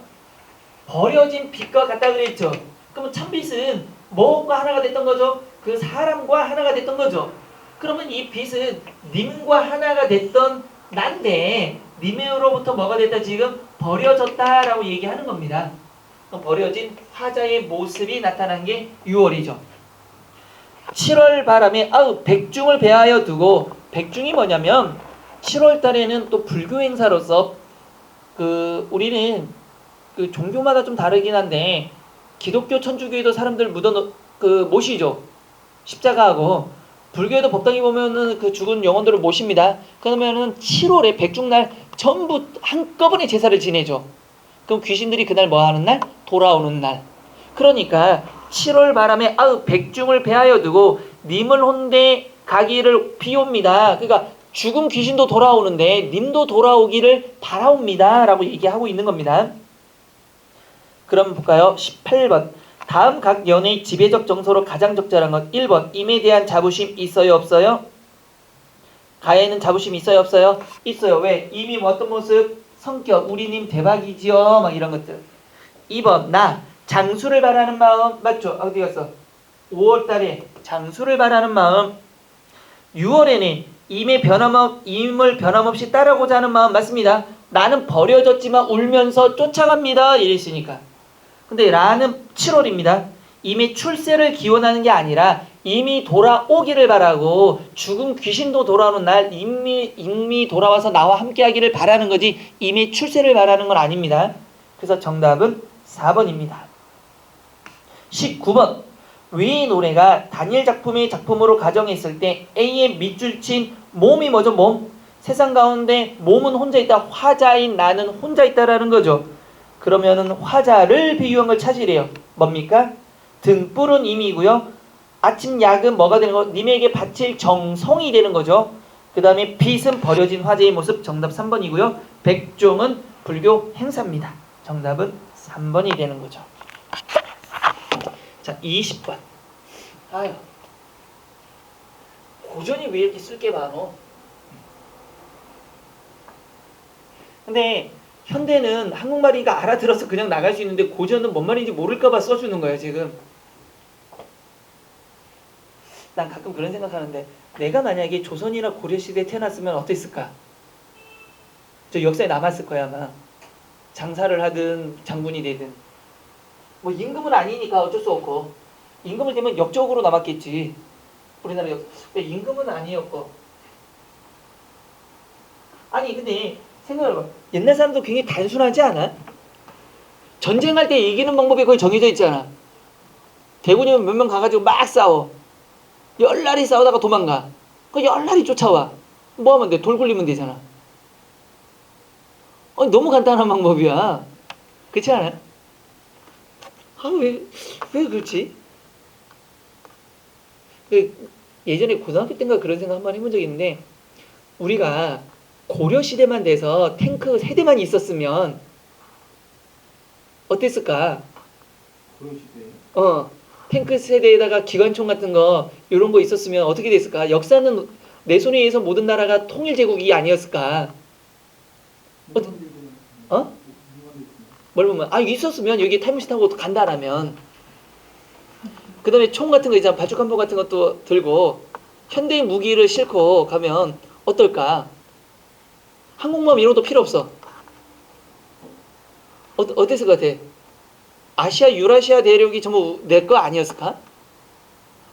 버려진 빛과 같다 그랬죠. 그러면 찬빛은 뭐가 하나가 됐던 거죠? 그 사람과 하나가 됐던 거죠. 그러면 이 빛은 님과 하나가 됐던 난데 님으로부터 뭐가 됐다 지금 버려졌다라고 얘기하는 겁니다. 버려진 화자의 모습이 나타난 게 6월이죠. 7월 바람에 백중을 배하여 두고, 백중이 뭐냐면 7월 달에는 또 불교 행사로서 우리는 그 종교마다 좀 다르긴 한데 기독교 천주교에도 사람들 모시죠. 십자가하고. 불교에도 법당에 보면은 그 죽은 영혼들을 모십니다. 그러면은 7월에 백중날 전부 한꺼번에 제사를 지내죠. 그럼 귀신들이 그날 뭐 하는 날? 돌아오는 날. 그러니까 7월 바람에 백중을 배하여 두고 님을 혼대 가기를 비옵니다. 그러니까 죽은 귀신도 돌아오는데 님도 돌아오기를 바라옵니다 라고 얘기하고 있는 겁니다. 그럼 볼까요? 18번. 다음 각 연의 지배적 정서로 가장 적절한 것. 1번. 임에 대한 자부심 있어요 없어요? 가에는 자부심 있어요 없어요? 있어요. 왜? 임이 뭐 어떤 모습? 성격. 우리 님 대박이지요 막 이런 것들. 2번. 나 장수를 바라는 마음. 맞죠? 어디 갔어? 5월달에 장수를 바라는 마음. 6월에는 임을 변함없이 따르고자 하는 마음. 맞습니다. 나는 버려졌지만 울면서 쫓아갑니다 이랬으니까. 근데 라는 7월입니다. 이미 출세를 기원하는 게 아니라 이미 돌아오기를 바라고, 죽은 귀신도 돌아오는 날 이미 돌아와서 나와 함께하기를 바라는 거지 이미 출세를 바라는 건 아닙니다. 그래서 정답은 4번입니다. 19번. 위의 노래가 단일 작품의 작품으로 가정했을 때 A의 밑줄 친 몸이 뭐죠? 몸. 세상 가운데 몸은 혼자 있다. 화자인 나는 혼자 있다라는 거죠. 그러면은 화자를 비유한 걸 찾으래요. 뭡니까? 등불은 임이고요. 아침 약은 뭐가 되는 거? 님에게 바칠 정성이 되는 거죠. 그 다음에 빛은 버려진 화제의 모습. 정답 3번이고요. 백종은 불교 행사입니다. 정답은 3번이 되는 거죠. 자, 20번. 아유, 고전이 왜 이렇게 쓸 게 많어? 근데 현대는 한국말이니까 알아들어서 그냥 나갈 수 있는데 고전은 뭔 말인지 모를까봐 써주는 거예요 지금. 난 가끔 그런 생각하는데 내가 만약에 조선이나 고려시대에 태어났으면 어땠을까? 저 역사에 남았을 거야 아마. 장사를 하든 장군이 되든. 뭐 임금은 아니니까 어쩔 수 없고, 임금을 되면 역적으로 남았겠지. 우리나라 임금은 아니었고. 아니 근데 생각해봐. 옛날 사람도 굉장히 단순하지 않아? 전쟁할 때 이기는 방법이 거의 정해져 있잖아. 대군이면 몇 명 가가지고 막 싸워. 열날이 싸우다가 도망가. 그 열날이 쫓아와. 뭐 하면 돼? 돌 굴리면 되잖아. 너무 간단한 방법이야. 그렇지 않아요? 왜 그렇지? 예전에 고등학교 때인가 그런 생각 한번 해본 적이 있는데, 우리가 고려 시대만 돼서 탱크 세대만 있었으면 어땠을까? 그러시대. 탱크 세대에다가 기관총 같은 거 이런 거 있었으면 어떻게 됐을까? 역사는 내 손에 의해서 모든 나라가 통일 제국이 아니었을까? 뭘 보면 있었으면 여기 타임머신 타고 간다라면, 그 다음에 총 같은 거 있잖아. 바주칸포 같은 것도 들고 현대의 무기를 싣고 가면 어떨까? 항공모함 이런 것도 필요 없어. 어땠을 것 같아? 아시아 유라시아 대륙이 전부 내 거 아니었을까?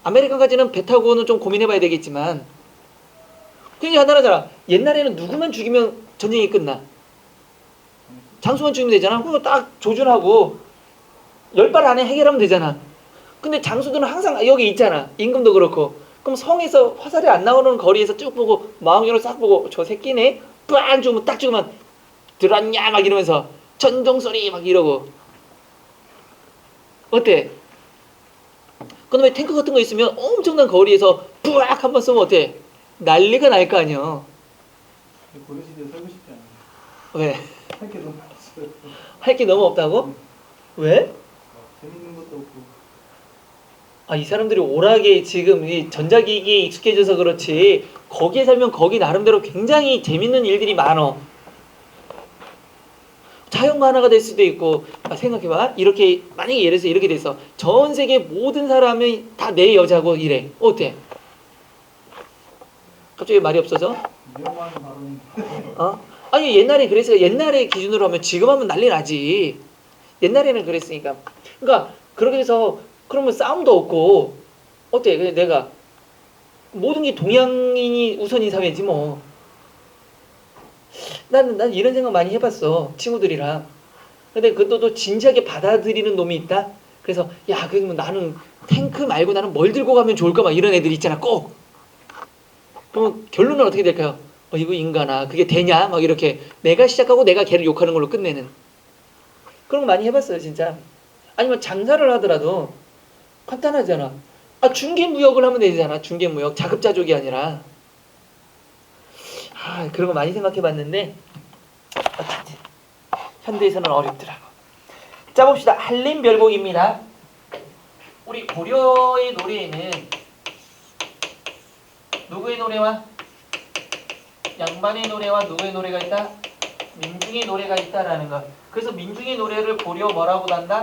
아메리카까지는 배 타고는 좀 고민해봐야 되겠지만, 굉장히 간단하잖아. 옛날에는 누구만 죽이면 전쟁이 끝나. 장수만 죽이면 되잖아. 그거 딱 조준하고 10발 안에 해결하면 되잖아. 근데 장수들은 항상 여기 있잖아. 임금도 그렇고. 그럼 성에서 화살이 안 나오는 거리에서 쭉 보고 망원경으로 싹 보고 저 새끼네? 빵 죽으면 딱 죽으면 들었냐 막 이러면서 전동소리 막 이러고. 어때? 그다음에 탱크 같은 거 있으면 엄청난 거리에서 뿌악 한번 쏘면 어때? 난리가 날 거 아니야. 고려시대 살고 싶지 않아요. 왜? 할 게 너무 없어요. 할 게 너무 없다고? 왜? 재밌는 것도 없고. 이 사람들이 오락에 지금 이 전자기기에 익숙해져서 그렇지, 거기에 살면 거기 나름대로 굉장히 재밌는 일들이 많어. 자연 만화가 될 수도 있고. 생각해봐. 이렇게 만약에 예를 들어서 이렇게 돼서 전 세계 모든 사람이 다 내 여자고 이래. 어때? 갑자기 말이 없어져? 위험한 발언. 아니 옛날에 그랬어요. 옛날에 기준으로 하면 지금 하면 난리 나지. 옛날에는 그랬으니까. 그러니까 그렇게 해서 그러면 싸움도 없고 어때? 근데 내가 모든 게 동양인이 우선인 사회지 뭐. 난 이런 생각 많이 해봤어. 친구들이랑. 근데 그것도 진지하게 받아들이는 놈이 있다? 그래서 야 그러면 나는 탱크 말고 나는 뭘 들고 가면 좋을까? 막 이런 애들 있잖아 꼭. 그러면 결론은 어떻게 될까요? 이거 인간아 그게 되냐? 막 이렇게 내가 시작하고 내가 걔를 욕하는 걸로 끝내는. 그런 거 많이 해봤어요 진짜. 아니면 장사를 하더라도 간단하잖아. 중개무역을 하면 되잖아. 중개무역. 자급자족이 아니라. 그런 거 많이 생각해봤는데 어쨌든 현대에서는 어렵더라고. 자 봅시다. 한림별곡입니다. 우리 고려의 노래에는 누구의 노래와 양반의 노래와 누구의 노래가 있다? 민중의 노래가 있다라는 것. 그래서 민중의 노래를 고려 뭐라고 한다?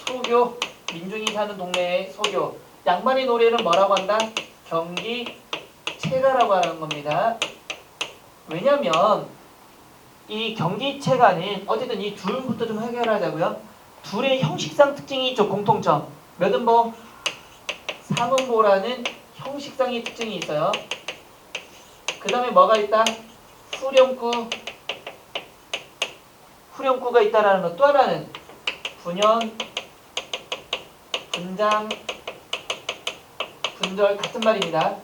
소교. 민중이 사는 동네의 소교. 양반의 노래는 뭐라고 한다? 경기 체가라고 하는 겁니다. 왜냐면 이 경기 체가는 어쨌든 이 둘부터 좀 해결하자고요. 둘의 형식상 특징이 있죠. 공통점. 몇은보, 삼은보라는 형식상의 특징이 있어요. 그 다음에 뭐가 있다? 후렴구가 있다라는 것. 또 하나는 분연, 분장, 분절 같은 말입니다.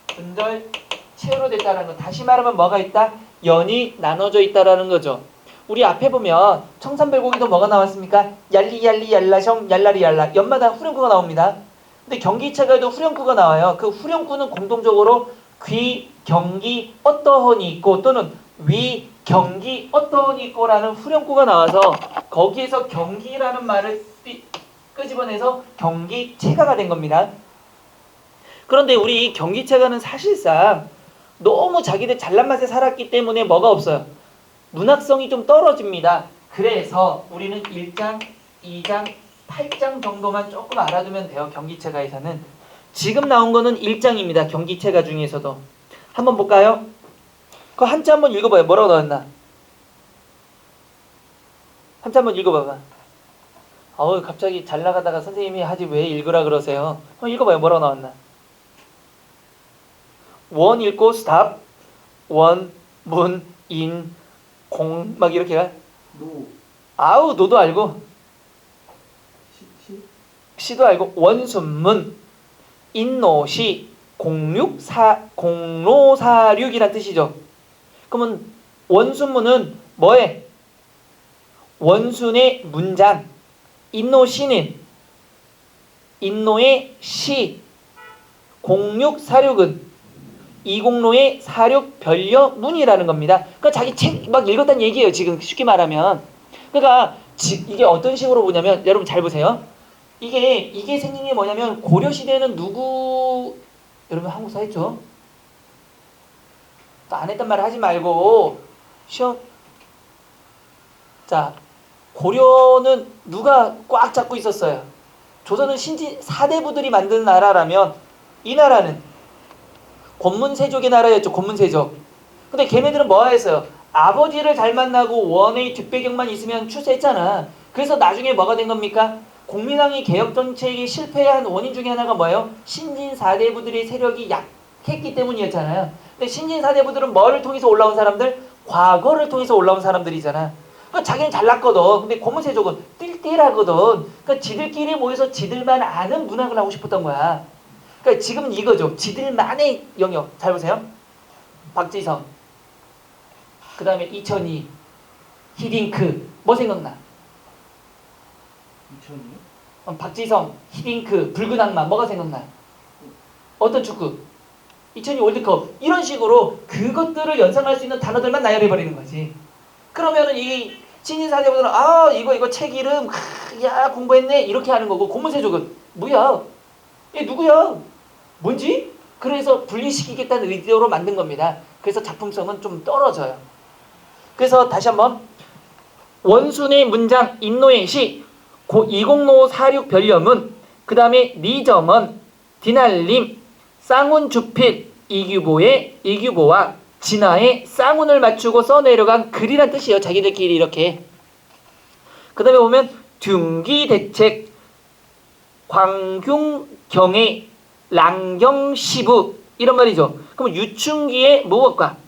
분절, 체로 됐다라는 것. 다시 말하면 뭐가 있다? 연이 나눠져 있다라는 거죠. 우리 앞에 보면 청산별곡에도 뭐가 나왔습니까? 얄리얄리 얄라셩 얄라리 얄라. 연마다 후렴구가 나옵니다. 근데 경기체가에도 후렴구가 나와요. 그 후렴구는 공통적으로 귀, 경기, 어떠헌이 있고 또는 위, 경기, 어떠헌이 있고라는 후렴구가 나와서 거기에서 경기라는 말을 끄집어내서 경기체가가 된 겁니다. 그런데 우리 이 경기체가는 사실상 너무 자기들 잘난 맛에 살았기 때문에 뭐가 없어요. 문학성이 좀 떨어집니다. 그래서 우리는 1장, 2장, 8장 정도만 조금 알아두면 돼요. 경기체가에서는. 지금 나온 거는 1장입니다. 경기체가 중에서도. 한번 볼까요? 그 한자 한번 읽어봐요. 뭐라고 나왔나? 한자 한번 읽어봐봐. 갑자기 잘 나가다가 선생님이 하지 왜 읽으라 그러세요? 한번 읽어봐요. 뭐라고 나왔나? 원 읽고 스탑. 원, 문, 인, 공 막 이렇게 가. 노. 노도 알고. 시도 알고 원순문, 인노시, 공로사륙이란 뜻이죠. 그러면 원순문은 뭐에? 원순의 문장, 인노시는 인노의 시, 공육사륙은 이공로의 사륙 변려문이라는 겁니다. 그러니까 자기 책 막 읽었다는 얘기예요. 지금 쉽게 말하면. 그러니까 이게 어떤 식으로 보냐면 여러분 잘 보세요. 이게 생긴 게 뭐냐면 고려 시대에는 누구 여러분 한국사 했죠? 또 안 했단 말 하지 말고 시험. 자, 고려는 누가 꽉 잡고 있었어요? 조선은 신진 4대부들이 만든 나라라면 이 나라는 권문세족의 나라였죠. 권문세족. 근데 걔네들은 뭐 했어요? 아버지를 잘 만나고 원의 뒷배경만 있으면 출세했잖아. 그래서 나중에 뭐가 된 겁니까? 공민왕의 개혁 정책이 실패한 원인 중에 하나가 뭐예요? 신진 4대부들의 세력이 약했기 때문이었잖아요. 근데 신진 4대부들은 뭐를 통해서 올라온 사람들? 과거를 통해서 올라온 사람들이잖아. 그러니까 자기는 잘났거든. 근데 권문세족은 띨띨하거든. 그러니까 지들끼리 모여서 지들만 아는 문학을 하고 싶었던 거야. 그러니까 지금은 이거죠. 지들만의 영역. 잘 보세요. 박지성, 그 다음에 이천희, 히딩크. 뭐 생각나? 이천이요? 박지성, 히딩크, 붉은 악마. 뭐가 생각나? 어떤 축구? 2002 월드컵. 이런 식으로 그것들을 연상할 수 있는 단어들만 나열해버리는 거지. 그러면은 이 신진사대부들은 이거 책 이름 야 공부했네 이렇게 하는 거고, 고문세족은 뭐야? 얘 누구야? 뭔지? 그래서 분리시키겠다는 의도로 만든 겁니다. 그래서 작품성은 좀 떨어져요. 그래서 다시 한번 원순의 문장, 인노의 시, 이공로 사륙 변려문, 그 다음에 리점은, 디날림, 쌍운 주필, 이규보와 진화의 쌍운을 맞추고 써내려간 글이란 뜻이에요. 자기들끼리 이렇게. 그 다음에 보면 둔기대책, 광균경의 랑경시부 이런 말이죠. 그럼 유충기의 무엇과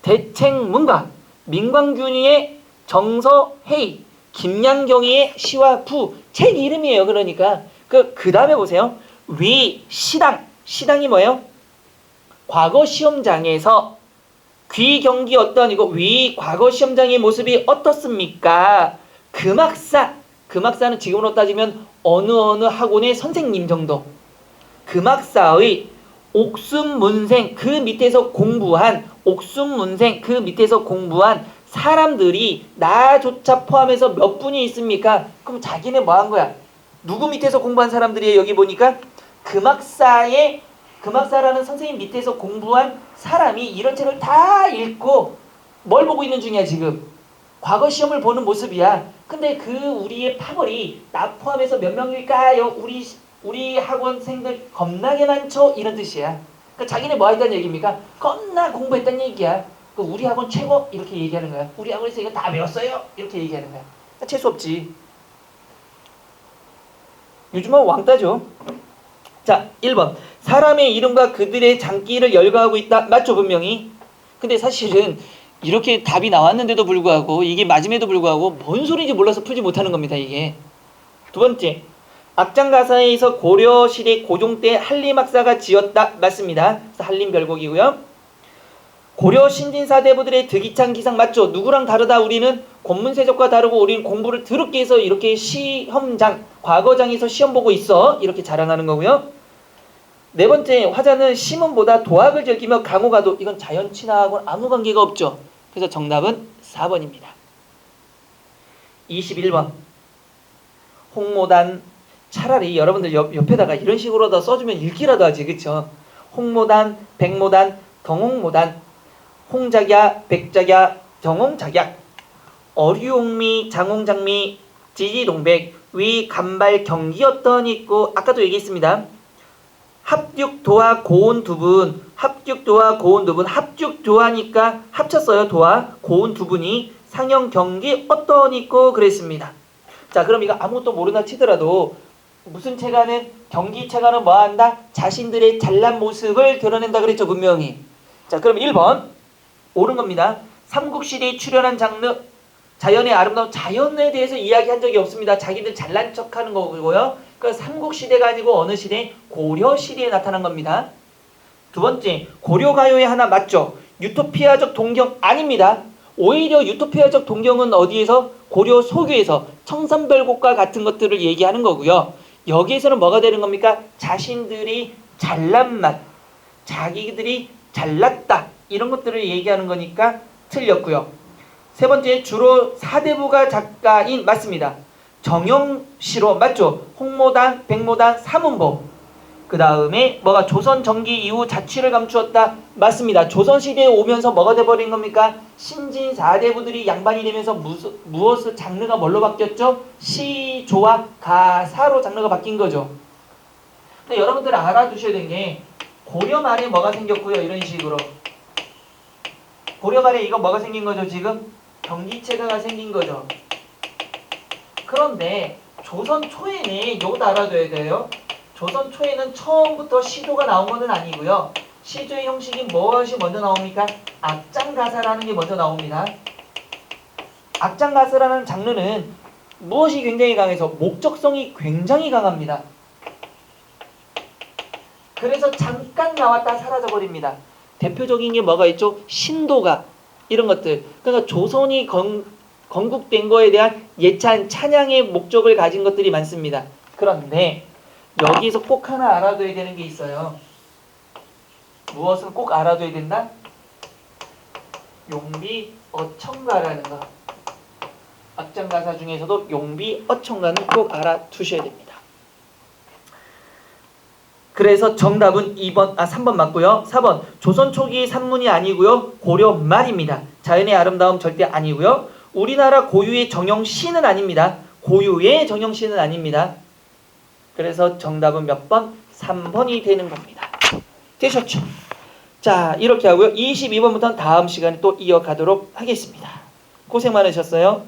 대책문과 민광균이의 정서회의, 김양경이의 시와 부. 책 이름이에요. 그러니까 그 다음에 보세요. 시당이 뭐예요? 과거 시험장에서 귀경기 어떠하니고 과거 시험장의 모습이 어떻습니까? 금학사는 지금으로 따지면 어느 학원의 선생님 정도. 금학사의 옥순문생, 그 밑에서 공부한 사람들이 나조차 포함해서 몇 분이 있습니까? 그럼 자기네 뭐 한 거야? 누구 밑에서 공부한 사람들이에요? 여기 보니까 금학사라는 선생님 밑에서 공부한 사람이 이런 책을 다 읽고 뭘 보고 있는 중이야 지금? 과거 시험을 보는 모습이야. 근데 우리의 파벌이 나 포함해서 몇 명일까요? 우리 학원생들 겁나게 많죠? 이런 뜻이야. 그러니까 자기네 뭐 했다는 얘기입니까? 겁나 공부했다는 얘기야. 우리 학원 최고 이렇게 얘기하는 거야. 우리 학원에서 이거 다 배웠어요 이렇게 얘기하는 거야. 재수 없지. 요즘은 왕따죠. 자, 1번. 사람의 이름과 그들의 장기를 열거하고 있다. 맞죠, 분명히? 근데 사실은 이렇게 답이 나왔는데도 불구하고, 이게 맞음에도 불구하고 뭔 소리인지 몰라서 풀지 못하는 겁니다, 이게. 두 번째. 악장가사에서 고려시대 고종 때 한림학사가 지었다. 맞습니다. 그래서 한림별곡이고요. 고려 신진사대부들의 득이찬 기상 맞죠? 누구랑 다르다? 우리는 권문세족과 다르고 우리는 공부를 더럽게 해서 이렇게 시험장, 과거장에서 시험 보고 있어. 이렇게 자랑하는 거고요. 네 번째, 화자는 시문보다 도학을 즐기며 강호가도. 이건 자연친화하고는 아무 관계가 없죠. 그래서 정답은 4번입니다. 21번. 홍모단. 차라리 여러분들 옆에다가 이런 식으로 더 써주면 읽기라도 하지. 그쵸? 홍모단, 백모단, 덩홍모단, 홍작야, 백작야, 정홍작약, 어류홍미, 장홍장미, 지지동백, 위간발 경기였던 있고, 아까도 얘기했습니다. 합육도와 고운 두분, 합육도하니까 합쳤어요. 도와 고운 두 분이 상형 경기 어떤 있고 그랬습니다. 자, 그럼 이거 아무것도 모르나 치더라도 무슨 체가는, 경기 체가는 뭐 한다? 자신들의 잘난 모습을 드러낸다 그랬죠, 분명히. 자, 그럼 1번 옳은 겁니다. 삼국시대에 출연한 장르, 자연의 아름다움. 자연에 대해서 이야기한 적이 없습니다. 자기들 잘난 척하는 거고요. 그 삼국시대가 아니고 어느 시대? 고려시대에 나타난 겁니다. 두 번째, 고려가요의 하나 맞죠? 유토피아적 동경 아닙니다. 오히려 유토피아적 동경은 어디에서? 고려 소교에서 청산별곡과 같은 것들을 얘기하는 거고요. 여기에서는 뭐가 되는 겁니까? 자신들이 잘난 맛, 자기들이 잘났다 이런 것들을 얘기하는 거니까 틀렸고요. 세 번째, 주로 사대부가 작가인 맞습니다. 정영시로 맞죠? 홍모단, 백모단, 사문보. 그 다음에 뭐가 조선 정기 이후 자취를 감추었다 맞습니다. 조선시대에 오면서 뭐가 돼버린 겁니까? 신진 사대부들이 양반이 되면서 무엇을 장르가 뭘로 바뀌었죠? 시, 조와 가사로 장르가 바뀐 거죠. 근데 여러분들 알아두셔야 되는 게 고려 말에 뭐가 생겼고요. 이런 식으로 고려 말에 이거 뭐가 생긴 거죠? 지금 경기체가가 생긴 거죠. 그런데 조선 초에는 이것도 알아둬야 돼요. 조선 초에는 처음부터 시조가 나온 것은 아니고요. 시조의 형식이 무엇이 먼저 나옵니까? 악장가사라는 게 먼저 나옵니다. 악장가사라는 장르는 무엇이 굉장히 강해서 목적성이 굉장히 강합니다. 그래서 잠깐 나왔다 사라져버립니다. 대표적인 게 뭐가 있죠? 신도가 이런 것들. 그러니까 조선이 건국된 거에 대한 예찬 찬양의 목적을 가진 것들이 많습니다. 그런데 여기서 꼭 하나 알아둬야 되는 게 있어요. 무엇을 꼭 알아둬야 된다? 용비 어청가라는 거. 악장가사 중에서도 용비 어청가는 꼭 알아두셔야 됩니다. 그래서 정답은 3번 맞고요. 4번 조선 초기 산문이 아니고요. 고려 말입니다. 자연의 아름다움 절대 아니고요. 우리나라 고유의 정형시는 아닙니다. 고유의 정형시는 아닙니다. 그래서 정답은 몇 번? 3번이 되는 겁니다. 되셨죠? 자, 이렇게 하고요. 22번부터는 다음 시간에 또 이어가도록 하겠습니다. 고생 많으셨어요.